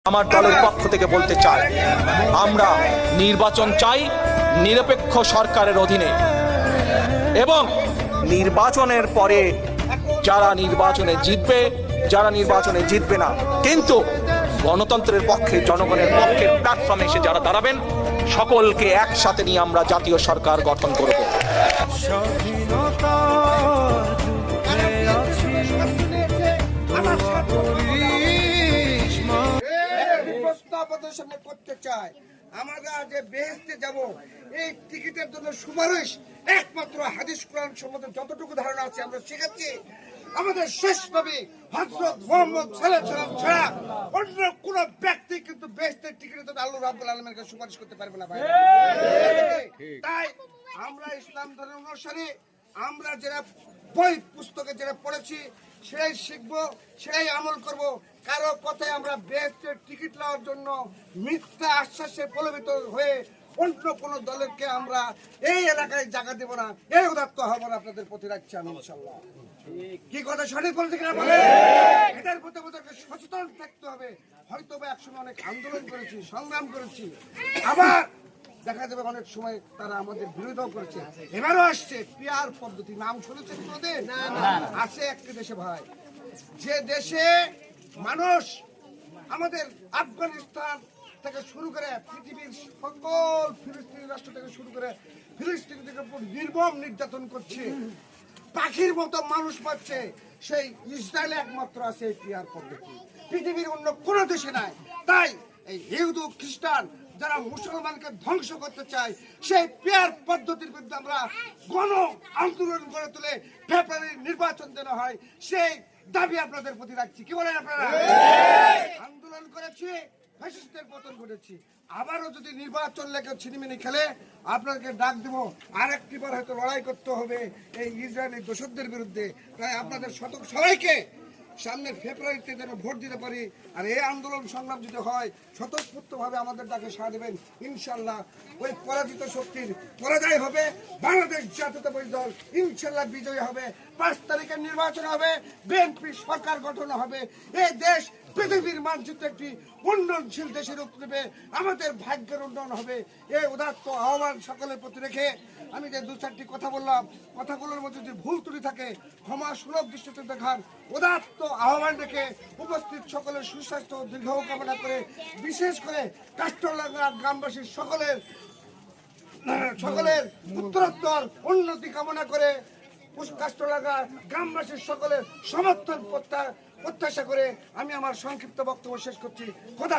আমার দলের পক্ষ থেকে বলতে চাই, আমরা নির্বাচন চাই নিরপেক্ষ সরকারের অধীনে, এবং নির্বাচনের পরে যারা নির্বাচনে জিতবে, যারা নির্বাচনে জিতবে না, কিন্তু গণতন্ত্রের পক্ষে, জনগণের পক্ষে প্ল্যাটফর্মে এসে যারা দাঁড়াবেন, সকলকে একসাথে নিয়ে আমরা জাতীয় সরকার গঠন করব। সামনে করতে চাই আমরা যে বেহেশতে যাব, এই টিকিটের জন্য সুপারিশ একমাত্র হাদিস কোরআন সম্বন্ধে যতটুকু ধারণা আছে আমরা শিখেছি। আমাদের শেষ নবী হযরত মুহাম্মদ সাল্লাল্লাহু আলাইহি ওয়াসাল্লাম ছাড়া অন্য কোন ব্যক্তি কিন্তু বেহেশতের টিকিটের জন্য আল্লাহ রাব্বুল আলামিনের কাছে সুপারিশ করতে পারবে না ভাই। তাই আমরা ইসলাম ধর্মের অনুসারী, আমরা যারা বই পুস্তকে যারা পড়েছি সেটাই শিখবো, সেটাই আমল করব। কারো কথায় আমরা বেহেশতের টিকিট নেওয়ার জন্য মিথ্যা আশ্বাসে প্রলোভিত হয়ে অন্য কোন দলেরকে আমরা এই এলাকায় জায়গা দেব না, এই উদাত্ত হব না, আপনাদের প্রতি রাখছি আমি ইনশাআল্লাহ। কি কথা সঠিক বলছে কিনা বলে? এটার প্রতি আমাদেরকে সচেতন থাকতে হবে। হয়তো বা একসময় অনেক আন্দোলন করেছি, সংগ্রাম করেছি, আবার দেখা যাবে অনেক সময় তারা আমাদের বিরোধিতাও করেছে। এবারও আসছে পিআর পদ্ধতি, নাম শুনেছেন কোনদিন? আছে একটি দেশে ভাই, যে দেশে মানুষ আমাদের আফগানিস্তান থেকে শুরু করে পৃথিবীর সকল ফিলিস্তিনি রাষ্ট্র থেকে শুরু করে ফিলিস্তিনিদের উপর নির্মম নির্যাতন করছে, পাখির মতো মানুষ পাচ্ছে, সেই ইসরায়েলে একমাত্র আছে এই পিআর পদ্ধতি, পৃথিবীর অন্য কোনো দেশে নাই। তাই এই হিন্দু খ্রিস্টান যারা মুসলমানকে ধ্বংস করতে চায়, সেই পিআর পদ্ধতির বিরুদ্ধে আমরা গণ আন্দোলন গড়ে তুলে ফেব্রুয়ারির নির্বাচন যেন হয়, সেই দাবি আপনাদের প্রতি রাখছি। কি বলেন আপনারা? আন্দোলন করেছি, ফ্যাসিস্টের পতন ঘটেছি, আবারও যদি নির্বাচন লেগে ছিনিমিনি খেলে আপনাদেরকে ডাক দেব, আরেকটিবার হয়তো লড়াই করতে হবে এই ইসরায়েলি দোষকদের বিরুদ্ধে। তাই আপনাদের সবাইকে সামনের ফেব্রুয়ারিতে যেন ভোট দিতে পারি, আর এই আন্দোলন সংগ্রাম যদি হয় স্বতঃস্ফূর্তভাবে আমাদের ডাকে সাড়া দেবেন ইনশাল্লাহ। ওই পরাজিত শক্তির পরাজয় হবে, বাংলাদেশ জাতীয়তাবাদী দল ইনশাল্লাহ বিজয়ী হবে। 5 তারিখে নির্বাচন হবে, বিএনপি সরকার গঠন হবে, এই দেশ পৃথিবীর মানচিত্রে একটি উন্নয়নশীল দেশের রূপ নেবে, আমাদের ভাগ্যের উন্নয়ন হবে। এই উদাত্ত আহ্বান সকলের প্রতি রেখে আমি যে 2-4টি কথা বললাম, কথাগুলোর মধ্যে যদি ভুল ত্রুটি থাকে ক্ষমা সুলভ দৃষ্টিতে দেখান। উদাত্ত আহ্বান রেখে উপস্থিত সকলের সুস্বাস্থ্য ও দীর্ঘ কামনা করে, বিশেষ করে কাষ্টরলাঙ্গা গ্রামবাসীর সকলের উত্তরোত্তর উন্নতি কামনা করে, কাষ্টরলাঙ্গা গ্রামবাসীর সকলের সমর্থন প্রত্যাশা করে আমি আমার সংক্ষিপ্ত বক্তব্য শেষ করছি। খোদা।